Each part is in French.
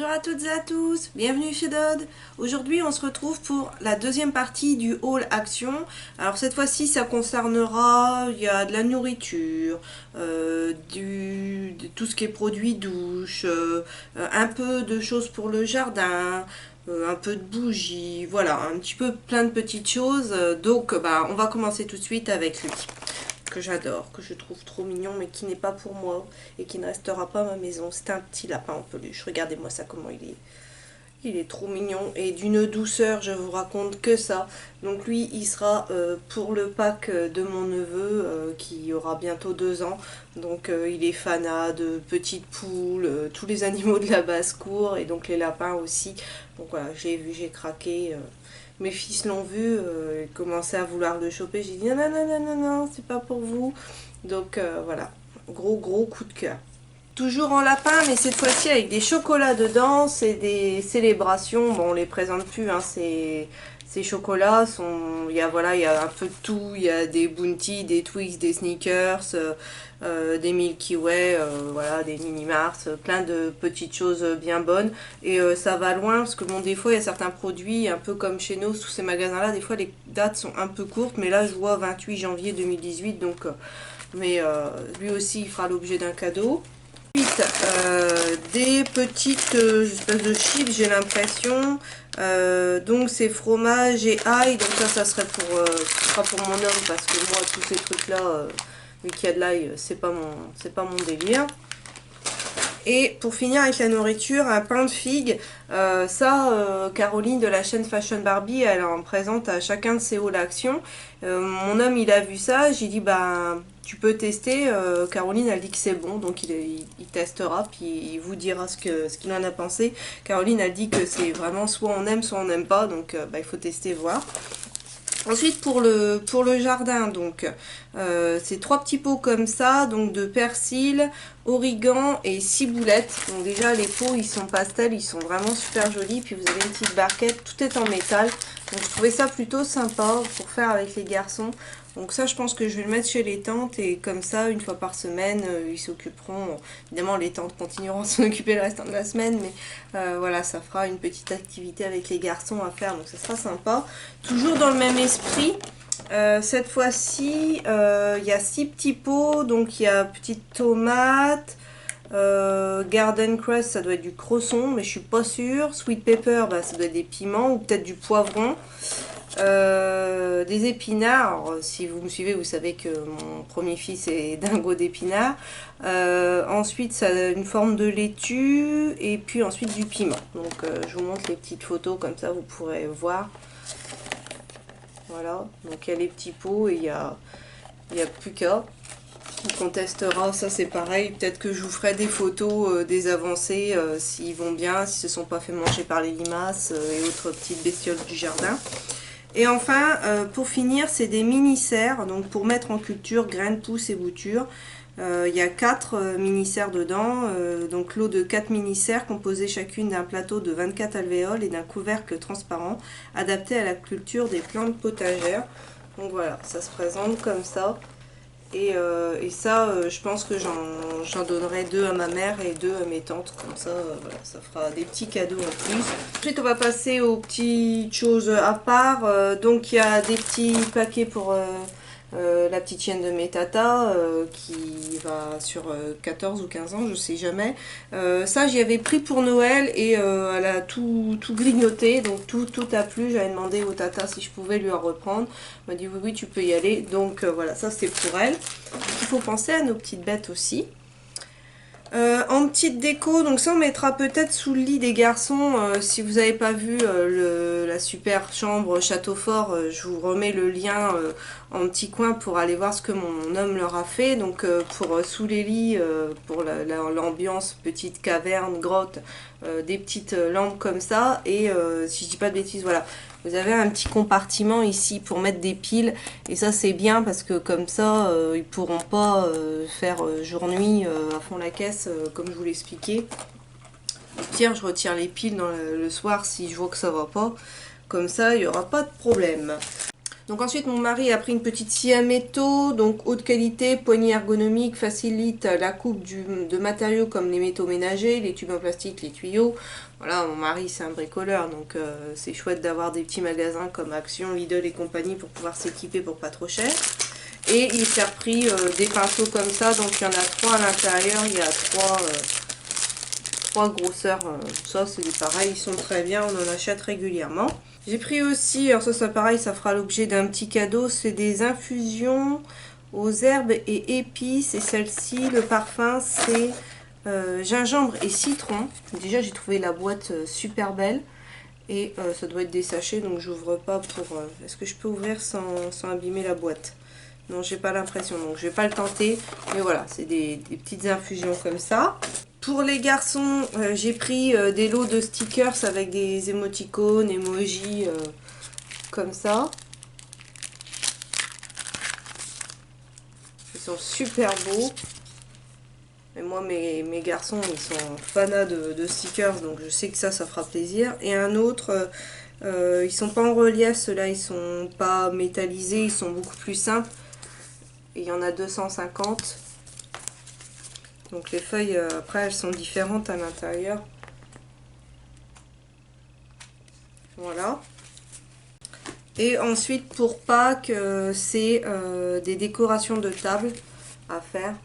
Bonjour à toutes et à tous, bienvenue chez Dodd. Aujourd'hui on se retrouve pour la deuxième partie du haul action. Alors cette fois-ci ça concernera, il y a de la nourriture, de tout ce qui est produits douche, un peu de choses pour le jardin, un peu de bougies, voilà, un petit peu plein de petites choses. Donc on va commencer tout de suite avec lui, que j'adore, que je trouve trop mignon, mais qui n'est pas pour moi et qui ne restera pas à ma maison. C'est un petit lapin en peluche. Regardez-moi ça, comment il est. Il est trop mignon et d'une douceur, je vous raconte que ça. Donc lui, il sera pour le pack de mon neveu qui aura bientôt 2 ans. Donc il est fanat de petites poules, tous les animaux de la basse-cour et donc les lapins aussi. Donc voilà, j'ai vu, j'ai craqué. Mes fils l'ont vu, ils commençaient à vouloir le choper. J'ai dit non, non, non, non, non, non, c'est pas pour vous. Donc voilà, gros coup de cœur. Toujours en lapin, mais cette fois-ci avec des chocolats dedans, c'est des célébrations. Bon, on les présente plus, hein, ces chocolats sont, il y a voilà, il y a un peu de tout. Il y a des Bounty, des Twix, des Snickers, des Milky Way, voilà, des Mini Mars, plein de petites choses bien bonnes. Et ça va loin parce que bon, des fois il y a certains produits, un peu comme chez nous, tous ces magasins-là, des fois les dates sont un peu courtes, mais là je vois 28 janvier 2018, donc lui aussi il fera l'objet d'un cadeau. Ensuite, des petites espèces de chips, j'ai l'impression. Donc c'est fromage et ail. Donc ça serait pour, ce sera pour mon homme parce que moi tous ces trucs là, vu qu'il y a de l'ail, c'est pas mon délire. Et pour finir avec la nourriture, un pain de figue. Caroline de la chaîne Fashion Barbie, elle en présente à chacun de ses hauts d'actions. Mon homme, il a vu ça. J'ai dit, bah, tu peux tester. Caroline, elle dit que c'est bon, donc il testera, puis il vous dira ce qu'il en a pensé. Caroline, elle dit que c'est vraiment soit on aime, soit on n'aime pas, donc il faut tester, voir. Ensuite pour le jardin, donc c'est 3 petits pots comme ça, donc de persil, origan et ciboulette. Donc déjà les pots ils sont pastels, ils sont vraiment super jolis, puis vous avez une petite barquette, tout est en métal. Donc je trouvais ça plutôt sympa pour faire avec les garçons. Donc ça je pense que je vais le mettre chez les tantes et comme ça une fois par semaine ils s'occuperont. Évidemment les tantes continueront à s'en occuper le restant de la semaine, mais voilà, ça fera une petite activité avec les garçons à faire, donc ça sera sympa. Toujours dans le même esprit, cette fois-ci il y a 6 petits pots, donc il y a petites tomates, Garden Crust, ça doit être du cresson, mais je suis pas sûre. Sweet Pepper, ça doit être des piments ou peut-être du poivron. Des épinards. Alors, si vous me suivez, vous savez que mon premier fils est dingo d'épinards. Ensuite, ça a une forme de laitue et puis ensuite du piment. Donc, je vous montre les petites photos comme ça, vous pourrez voir. Voilà. Donc, il y a les petits pots et il y a plus qu'à. On testera, ça c'est pareil, peut-être que je vous ferai des photos des avancées, s'ils vont bien, s'ils ne se sont pas fait manger par les limaces et autres petites bestioles du jardin. Et enfin, pour finir, c'est des mini-serres, donc pour mettre en culture graines, pousses et boutures. Il y a 4 mini-serres dedans, donc l'eau de 4 mini-serres composées chacune d'un plateau de 24 alvéoles et d'un couvercle transparent adapté à la culture des plantes potagères. Donc voilà, ça se présente comme ça. Et ça, je pense que j'en donnerai 2 à ma mère et 2 à mes tantes. Comme ça, voilà, ça fera des petits cadeaux en plus. Ensuite, on va passer aux petites choses à part. Donc, il y a des petits paquets pour la petite chienne de mes tatas qui va sur 14 ou 15 ans, je sais jamais. Ça, j'y avais pris pour Noël et elle a tout grignoté. Donc, tout a plu. J'avais demandé aux tatas si je pouvais lui en reprendre. Elle m'a dit oui, tu peux y aller. Donc, voilà, ça c'est pour elle. Il faut penser à nos petites bêtes aussi. En petite déco, donc ça on mettra peut-être sous le lit des garçons. Si vous n'avez pas vu la super chambre château fort, je vous remets le lien en petit coin pour aller voir ce que mon homme leur a fait. Donc pour sous les lits, pour l'ambiance petite caverne, grotte, des petites lampes comme ça. Et si je dis pas de bêtises, voilà. Vous avez un petit compartiment ici pour mettre des piles et ça c'est bien parce que comme ça ils pourront pas faire jour-nuit à fond la caisse comme je vous l'expliquais. Au pire je retire les piles le soir si je vois que ça va pas. Comme ça il n'y aura pas de problème. Donc ensuite mon mari a pris une petite scie à métaux, donc haute qualité, poignée ergonomique, facilite la coupe de matériaux comme les métaux ménagers, les tubes en plastique, les tuyaux. Voilà, mon mari c'est un bricoleur, donc c'est chouette d'avoir des petits magasins comme Action, Lidl et compagnie pour pouvoir s'équiper pour pas trop cher. Et il s'est repris des pinceaux comme ça, donc il y en a 3 à l'intérieur, il y a 3 grosseurs, ça c'est pareil, ils sont très bien, on en achète régulièrement. J'ai pris aussi, alors ça pareil, ça fera l'objet d'un petit cadeau, c'est des infusions aux herbes et épices, et celle-ci, le parfum c'est gingembre et citron. Déjà j'ai trouvé la boîte super belle, et ça doit être des sachets, donc j'ouvre pas pour... Est-ce que je peux ouvrir sans abîmer la boîte? Non, j'ai pas l'impression, donc je vais pas le tenter. Mais voilà, c'est des petites infusions comme ça. Pour les garçons, j'ai pris des lots de stickers avec des émoticônes, emojis, comme ça. Ils sont super beaux. Et moi, mes garçons, ils sont fanas de stickers, donc je sais que ça fera plaisir. Et un autre, ils sont pas en relief, ceux-là, ils sont pas métallisés, ils sont beaucoup plus simples. Et il y en a 250. Donc les feuilles, après, elles sont différentes à l'intérieur. Voilà. Et ensuite, pour Pâques, c'est des décorations de table à faire,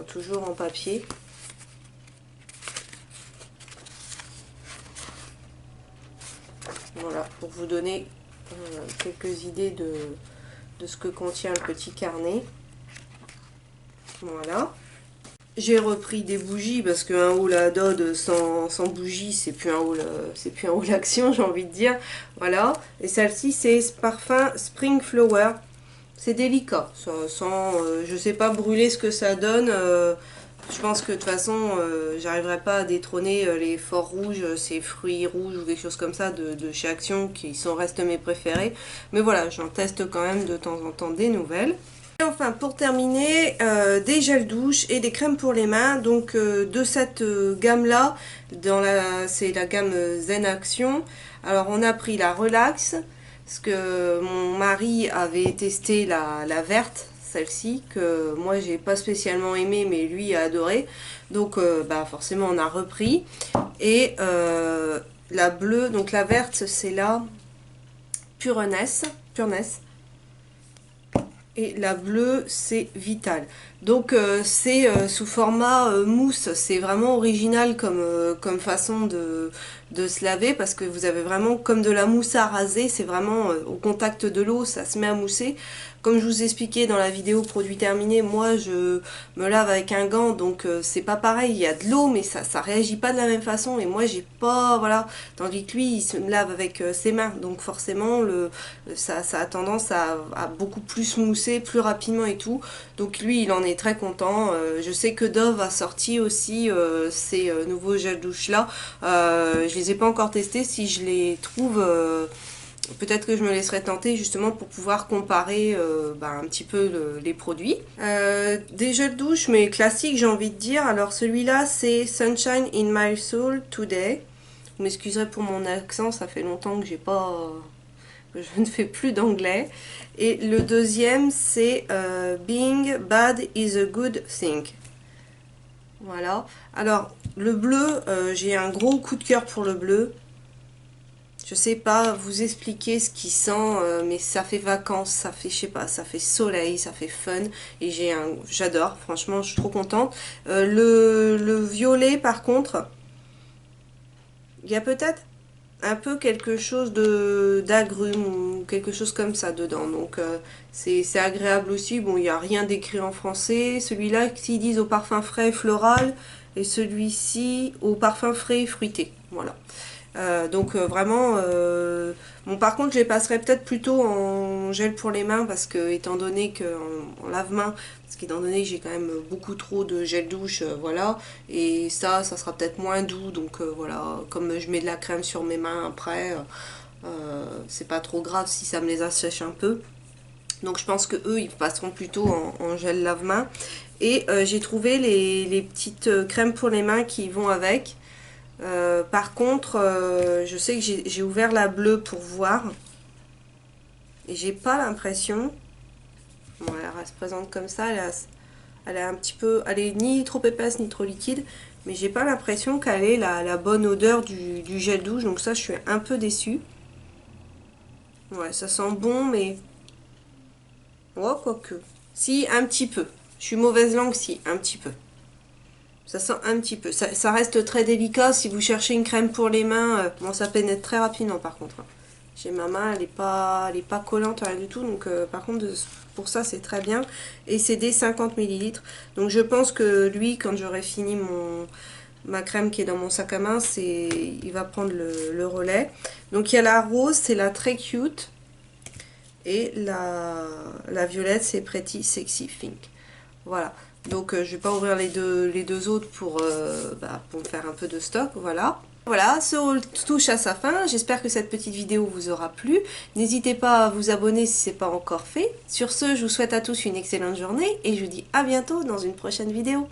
toujours en papier. Voilà, pour vous donner quelques idées de ce que contient le petit carnet. Voilà. J'ai repris des bougies parce qu'un haul à Dodd sans bougie, c'est plus un haul action, j'ai envie de dire. Voilà. Et celle-ci, c'est parfum Spring Flower. C'est délicat. Ça sent, je sais pas brûler ce que ça donne. Je pense que de toute façon, j'arriverai pas à détrôner les forts rouges, ces fruits rouges ou quelque chose comme ça de chez Action qui restent mes préférés. Mais voilà, j'en teste quand même de temps en temps des nouvelles. Et enfin, pour terminer, des gels douche et des crèmes pour les mains. Donc de cette gamme-là, c'est la gamme Zen Action. Alors on a pris la Relax, parce que mon mari avait testé la verte, celle-ci, que moi j'ai pas spécialement aimé, mais lui a adoré. Donc bah, forcément on a repris. Et la bleue, donc la verte c'est la Pureness. Et la bleue c'est Vital. Donc c'est sous format mousse, c'est vraiment original comme façon de se laver, parce que vous avez vraiment comme de la mousse à raser, c'est vraiment au contact de l'eau, ça se met à mousser. Comme je vous expliquais dans la vidéo produit terminé, moi je me lave avec un gant, donc c'est pas pareil, il y a de l'eau mais ça réagit pas de la même façon, et moi j'ai pas, voilà, tandis que lui il se lave avec ses mains, donc forcément ça a tendance à beaucoup plus mousser, plus rapidement et tout, donc lui il en est très content. Je sais que Dove a sorti aussi ces nouveaux gels douche là, je les ai pas encore testés, si je les trouve... peut-être que je me laisserai tenter justement pour pouvoir comparer un petit peu les produits. Des gels douche mais classiques, j'ai envie de dire. Alors celui-là c'est Sunshine in My Soul Today. Vous m'excuserez pour mon accent, ça fait longtemps que je ne fais plus d'anglais. Et le deuxième c'est Being Bad is a Good Thing. Voilà. Alors le bleu, j'ai un gros coup de cœur pour le bleu. Je sais pas vous expliquer ce qui sent, mais ça fait vacances, ça fait, je sais pas, ça fait soleil, ça fait fun, et j'adore, franchement, je suis trop contente. Le violet, par contre, il y a peut-être un peu quelque chose d'agrumes ou quelque chose comme ça dedans, donc c'est agréable aussi. Bon, il n'y a rien d'écrit en français. Celui-là, ils disent au parfum frais et floral, et celui-ci au parfum frais et fruité, voilà. Donc vraiment, bon, par contre je les passerai peut-être plutôt en gel pour les mains, parce que étant donné que en lave-main, parce qu'étant donné que j'ai quand même beaucoup trop de gel douche, voilà, et ça sera peut-être moins doux, donc voilà, comme je mets de la crème sur mes mains après, c'est pas trop grave si ça me les assèche un peu. Donc je pense que eux ils passeront plutôt en gel lave-main. Et j'ai trouvé les petites crèmes pour les mains qui vont avec. Par contre, je sais que j'ai ouvert la bleue pour voir. Et j'ai pas l'impression... Bon, elle se présente comme ça, elle est un petit peu... Elle est ni trop épaisse ni trop liquide. Mais j'ai pas l'impression qu'elle ait la bonne odeur du gel douche. Donc ça, je suis un peu déçue. Ouais, ça sent bon, mais... Oh, quoique. Si, un petit peu. Je suis mauvaise langue, si, un petit peu. Ça sent un petit peu. Ça reste très délicat. Si vous cherchez une crème pour les mains, bon, ça pénètre très rapidement par contre. J'ai ma main, elle est pas collante, rien du tout. Donc, par contre, pour ça, c'est très bien. Et c'est des 50 ml. Donc, je pense que lui, quand j'aurai fini ma crème qui est dans mon sac à main, il va prendre le relais. Donc, il y a la rose, c'est la très cute. Et la violette, c'est Pretty Sexy Pink. Voilà. Donc, je vais pas ouvrir les deux autres pour me faire un peu de stock. Voilà. Voilà, ce haul touche à sa fin. J'espère que cette petite vidéo vous aura plu. N'hésitez pas à vous abonner si ce n'est pas encore fait. Sur ce, je vous souhaite à tous une excellente journée et je vous dis à bientôt dans une prochaine vidéo.